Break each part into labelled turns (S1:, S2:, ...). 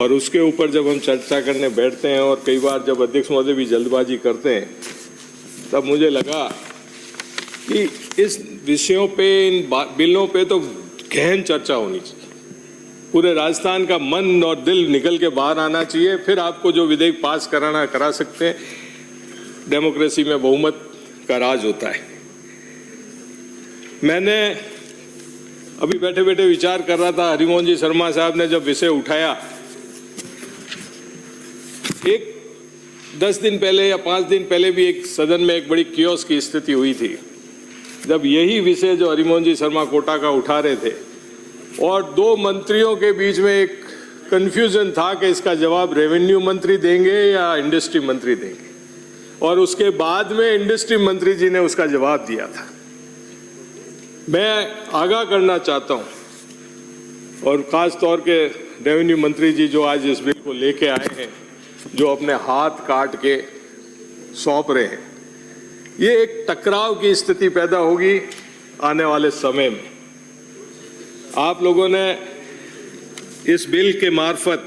S1: और उसके ऊपर जब हम चर्चा करने बैठते हैं और कई बार जब अध्यक्ष महोदय भी जल्दबाजी करते हैं, तब मुझे लगा कि इस विषयों पे, इन बिलों पे तो गहन चर्चा होनी चाहिए। पूरे राजस्थान का मन और दिल निकल के बाहर आना चाहिए, फिर आपको जो विधेयक पास कराना करा सकते हैं। डेमोक्रेसी में बहुमत का राज होता है। मैंने अभी बैठे बैठे विचार कर रहा था, हरिमोहन जी शर्मा साहब ने जब विषय उठाया, एक 10 दिन पहले या 5 दिन पहले भी एक सदन में एक बड़ी कियोस्क की स्थिति हुई थी, जब यही विषय जो हरिमोहन जी शर्मा कोटा का उठा रहे थे और 2 मंत्रियों के बीच में एक कंफ्यूजन था कि इसका जवाब रेवेन्यू मंत्री देंगे या इंडस्ट्री मंत्री देंगे, और उसके बाद में इंडस्ट्री मंत्री जी ने उसका जवाब दिया था। मैं आगाह करना चाहता हूं, और खास तौर के रेवेन्यू मंत्री जी जो आज इस बिल को लेके आए हैं, जो अपने हाथ काट के सौंप रहे हैं, ये एक टकराव की स्थिति पैदा होगी आने वाले समय में। आप लोगों ने इस बिल के मार्फत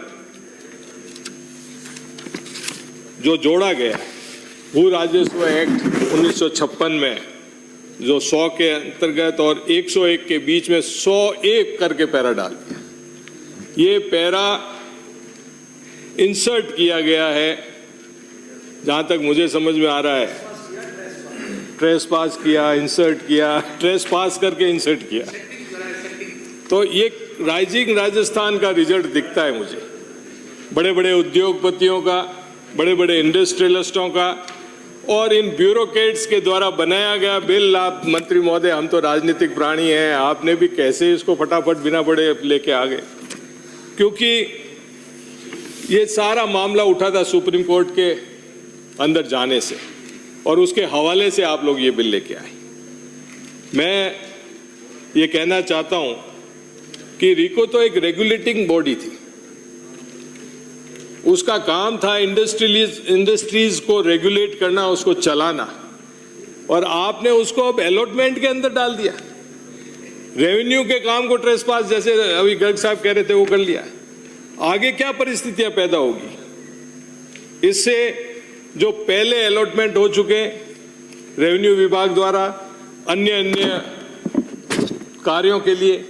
S1: जो जोड़ा गया भू राजस्व एक्ट 1956 में, जो 100 के अंतर्गत और 101 के बीच में 101 करके पैरा डाल दिया। ये पैरा इंसर्ट किया गया है, जहां तक मुझे समझ में आ रहा है, ट्रेस पास किया, इंसर्ट किया, ट्रेस पास करके इंसर्ट किया। तो ये राइजिंग राजस्थान का रिजल्ट दिखता है मुझे, बड़े बड़े उद्योगपतियों का, बड़े बड़े इंडस्ट्रियलिस्टों का, और इन ब्यूरोक्रेट्स के द्वारा बनाया गया बिल। आप मंत्री महोदय, हम तो राजनीतिक प्राणी हैं, आपने भी कैसे इसको फटाफट बिना पढ़े लेके आ गए, क्योंकि ये सारा मामला उठा था सुप्रीम कोर्ट के अंदर जाने से, और उसके हवाले से आप लोग ये बिल लेके आए। मैं ये कहना चाहता हूं कि रिको तो एक रेगुलेटिंग बॉडी थी, उसका काम था इंडस्ट्रीज को रेगुलेट करना, उसको चलाना, और आपने उसको अब अलॉटमेंट के अंदर डाल दिया। रेवेन्यू के काम को ट्रेस पास, जैसे अभी गर्ग साहब कह रहे थे, वो कर लिया। आगे क्या परिस्थितियां पैदा होगी इससे? जो पहले अलॉटमेंट हो चुके रेवेन्यू विभाग द्वारा अन्य कार्यों के लिए,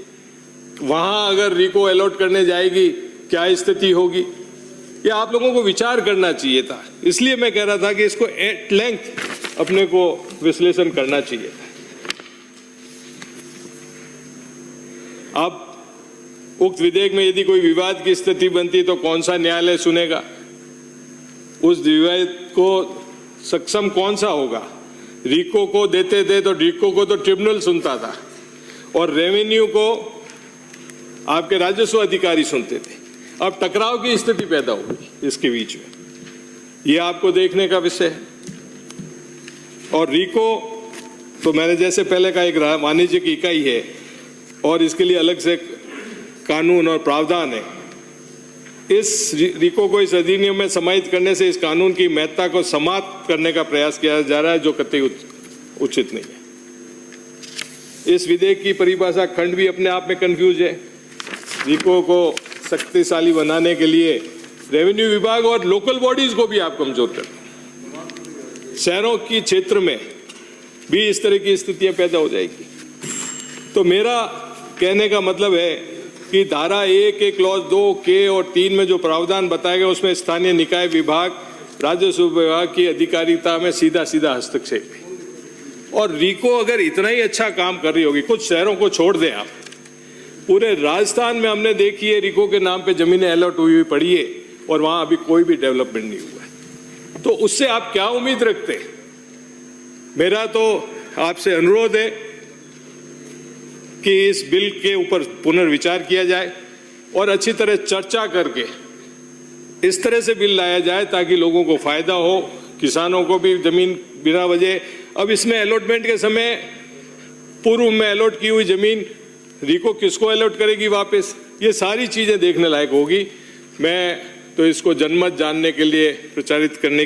S1: वहां अगर रिको अलॉट करने जाएगी, क्या स्थिति होगी? ये आप लोगों को विचार करना चाहिए था। इसलिए मैं कह रहा था कि इसको एट लेंथ अपने को विश्लेषण करना चाहिए। अब उक्त विधेयक में यदि कोई विवाद की स्थिति बनती तो कौन सा न्यायालय सुनेगा? उस विवाद को सक्षम कौन सा होगा? रिको को देते थे तो रिको को तो ट्रिब्यूनल सुनता था, और रेवेन्यू को आपके राजस्व अधिकारी सुनते थे। अब टकराव की स्थिति पैदा होगी इसके बीच में, ये आपको देखने का विषय है। और रिको तो मैंने जैसे पहले कहा, एक वाणिज्यिक इकाई है, और इसके लिए अलग से कानून और प्रावधान है। इस रिको को इस अधिनियम में समाहित करने से इस कानून की महत्ता को समाप्त करने का प्रयास किया जा रहा है, जो कतई उचित नहीं है। इस विधेयक की परिभाषा खंड भी अपने आप में कंफ्यूज है। रिको को शक्तिशाली बनाने के लिए रेवेन्यू विभाग और लोकल बॉडीज को भी आप कमजोर कर, शहरों की क्षेत्र में भी इस तरह की स्थितियां पैदा हो जाएगी। तो मेरा कहने का मतलब है कि धारा 1 के क्लॉज 2 के और 3 में जो प्रावधान बताया गया, उसमें स्थानीय निकाय विभाग, राजस्व विभाग की अधिकारिता में सीधा हस्तक्षेप है। और रिको अगर इतना ही अच्छा काम कर रही होगी, कुछ शहरों को छोड़ दें आप, पूरे राजस्थान में हमने देखी है रिको के नाम पे जमीनें अलॉट हुई पड़ी है, और वहां अभी कोई भी डेवलपमेंट नहीं हुआ है। तो उससे आप क्या उम्मीद रखते हैं? मेरा तो आपसे अनुरोध है कि इस बिल के ऊपर पुनर्विचार किया जाए और अच्छी तरह चर्चा करके इस तरह से बिल लाया जाए ताकि लोगों को फायदा हो, किसानों को भी जमीन बिना वजह। अब इसमें अलॉटमेंट के समय पूर्व में अलॉट की हुई जमीन रिको किसको अलॉट करेगी वापस, ये सारी चीजें देखने लायक होगी। मैं तो इसको जनमत जानने के लिए प्रचारित करने